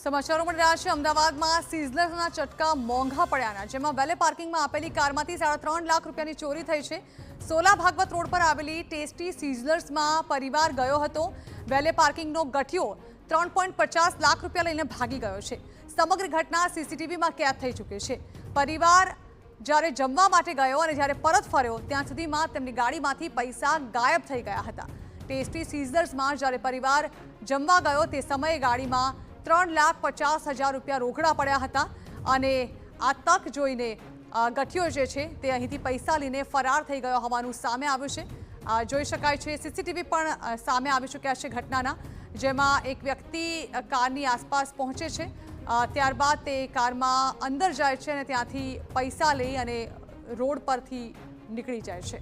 સમાચારો મળી રહ્યા છે અમદાવાદમાં સિઝલરના ચટકા મોંઘા પડ્યાના, જેમાં વેલે પાર્કિંગમાં આપેલી કારમાંથી 3.5 લાખ રૂપિયાની ચોરી થઈ છે। સોલા ભાગવત રોડ પર આવેલી ટેસ્ટી સિઝલર્સમાં પરિવાર ગયો હતો। વેલે પાર્કિંગનો ગઠિયો 3.50 લાખ રૂપિયા લઈને ભાગી ગયો છે। સમગ્ર ઘટના સીસીટીવીમાં કેદ થઈ ચૂકી છે। પરિવાર જ્યારે જમવા માટે ગયો અને જ્યારે પરત ફર્યો ત્યાં સુધીમાં તેમની ગાડીમાંથી પૈસા ગાયબ થઈ ગયા હતા। ટેસ્ટી સિઝલર્સમાં જ્યારે પરિવાર જમવા ગયો તે સમયે ગાડીમાં 3,50,000 રૂપિયા રોકડા પડ્યા હતા અને આ તક જોઈને ગઠિયો જે છે તે અહીંથી પૈસા લઈને ફરાર થઈ ગયો હોવાનું સામે આવ્યું છે। જોઈ શકાય છે સીસીટીવી પણ સામે આવી ચૂક્યા છે ઘટનાના, જેમાં એક વ્યક્તિ કારની આસપાસ પહોંચે છે, ત્યારબાદ તે કારમાં અંદર જાય છે અને ત્યાંથી પૈસા લઈ અને રોડ પરથી નીકળી જાય છે।